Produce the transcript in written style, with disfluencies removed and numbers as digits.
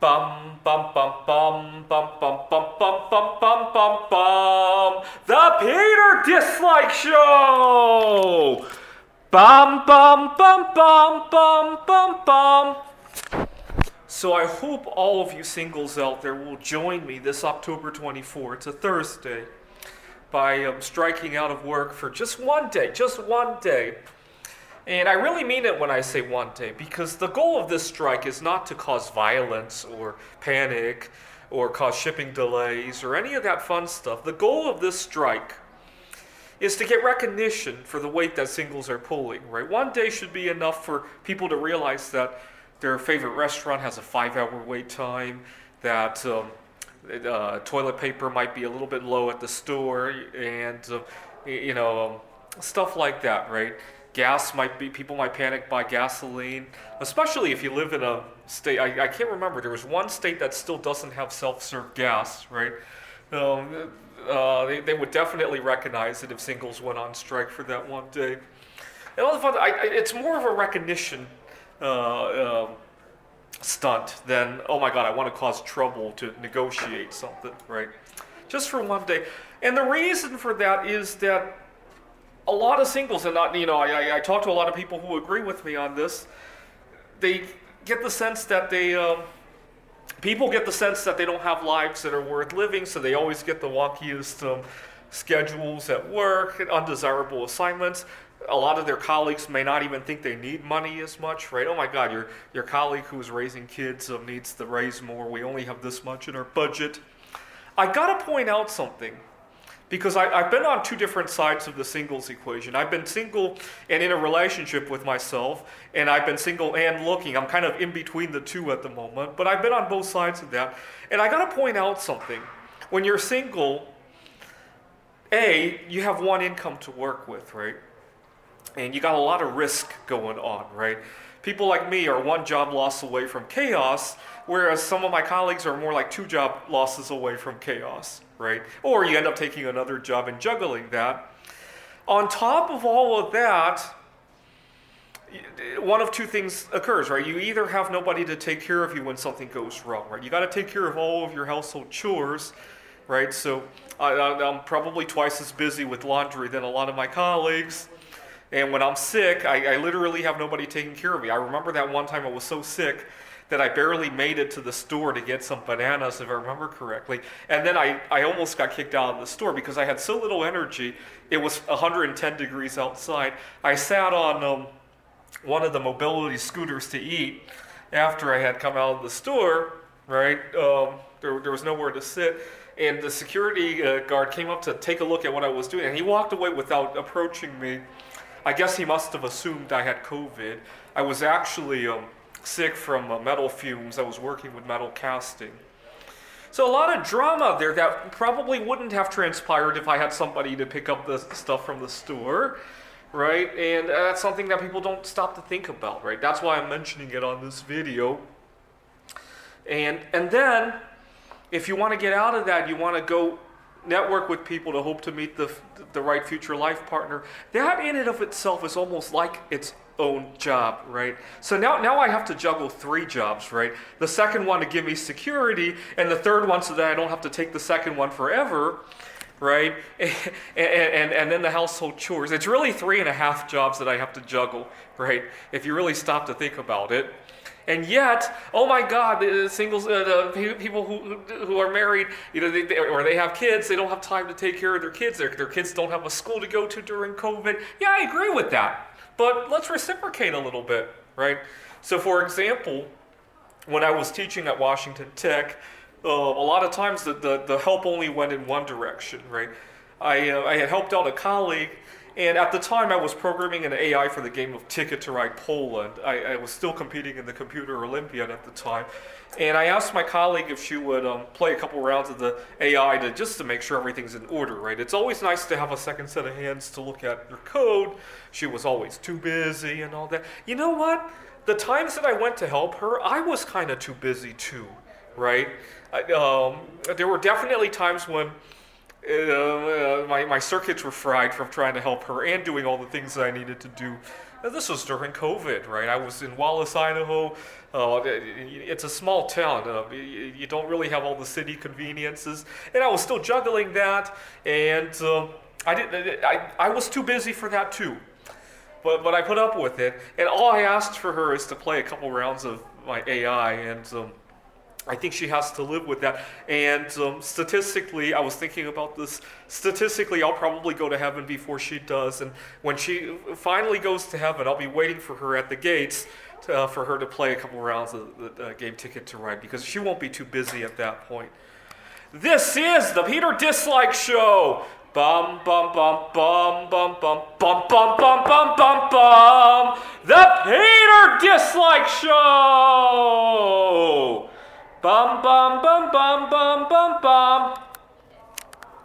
Bum bum bum bum bum bum bum bum bum bum bum bum. The Peter Dislike Show. Bum bum bum bum bum bum bum. So I hope all of you singles out there will join me this October 24th. It's a Thursday. By striking out of work for just one day, just one day. And I really mean it when I say one day, because the goal of this strike is not to cause violence or panic or cause shipping delays or any of that fun stuff. The goal of this strike is to get recognition for the weight that singles are pulling, right? One day should be enough for people to realize that their favorite restaurant has a 5-hour wait time, that toilet paper might be a little bit low at the store, and stuff like that, right? Gas might be, people might panic buy gasoline, especially if you live in a state. I can't remember. There was one state that still doesn't have self-serve gas, right? They would definitely recognize it if singles went on strike for that one day. And all the fun, it's more of a recognition stunt than, oh my God, I want to cause trouble to negotiate something, right? Just for one day. And the reason for that is that a lot of singles, and not, I talk to a lot of people who agree with me on this. They get the sense that people get the sense that they don't have lives that are worth living, so they always get the wonkiest schedules at work, and undesirable assignments. A lot of their colleagues may not even think they need money as much, right? Oh my God, your colleague who's raising kids needs to raise more. We only have this much in our budget. I gotta point out something. Because I've been on two different sides of the singles equation. I've been single and in a relationship with myself, and I've been single and looking. I'm kind of in between the two at the moment, but I've been on both sides of that. And I gotta point out something. When you're single, you have one income to work with, right? And you got a lot of risk going on, right? People like me are one job loss away from chaos, whereas some of my colleagues are more like 2 job losses away from chaos, right? Or you end up taking another job and juggling that. On top of all of that, one of two things occurs, right? You either have nobody to take care of you when something goes wrong, right? You got to take care of all of your household chores, right? So I'm probably twice as busy with laundry than a lot of my colleagues. And when I'm sick, I literally have nobody taking care of me. I remember that one time I was so sick that I barely made it to the store to get some bananas, if I remember correctly. And then I almost got kicked out of the store because I had so little energy. It was 110 degrees outside. I sat on one of the mobility scooters to eat after I had come out of the store, right? There was nowhere to sit. And the security guard came up to take a look at what I was doing, and he walked away without approaching me. I guess he must have assumed I had COVID. I was actually sick from metal fumes. I was working with metal casting. So a lot of drama there that probably wouldn't have transpired if I had somebody to pick up the stuff from the store, right? And that's something that people don't stop to think about, right? That's why I'm mentioning it on this video. And then, if you want to get out of that, you want to go network with people to hope to meet the right future life partner. That in and of itself is almost like its own job, right? So now I have to juggle 3 jobs, right? The second one to give me security, and the third one so that I don't have to take the second one forever, right? And then the household chores. It's really 3.5 jobs that I have to juggle, right? If you really stop to think about it. And yet, oh my God, the singles, the people who are married, or they have kids, they don't have time to take care of their kids. Their kids don't have a school to go to during COVID. Yeah, I agree with that. But let's reciprocate a little bit, right? So for example, when I was teaching at Washington Tech, a lot of times the help only went in one direction, right? I had helped out a colleague, and at the time I was programming an AI for the game of Ticket to Ride Poland. I was still competing in the Computer Olympiad at the time. And I asked my colleague if she would play a couple rounds of the AI just to make sure everything's in order, right? It's always nice to have a second set of hands to look at your code. She was always too busy and all that. You know what? The times that I went to help her, I was kind of too busy too, right? There were definitely times when My circuits were fried from trying to help her and doing all the things that I needed to do. And this was during COVID, right? I was in Wallace, Idaho. It's a small town. You don't really have all the city conveniences, and I was still juggling that, and I was too busy for that too. But I put up with it, and all I asked for her is to play a couple rounds of my AI, and I think she has to live with that. And statistically, I was thinking about this. Statistically, I'll probably go to heaven before she does. And when she finally goes to heaven, I'll be waiting for her at the gates for her to play a couple rounds of the game Ticket to Ride, because she won't be too busy at that point. This is the Peter Dislike Show. Bum bum bum bum bum bum bum bum bum bum bum bum. The Peter Dislike Show. Bum bum bum bum bum bum bum.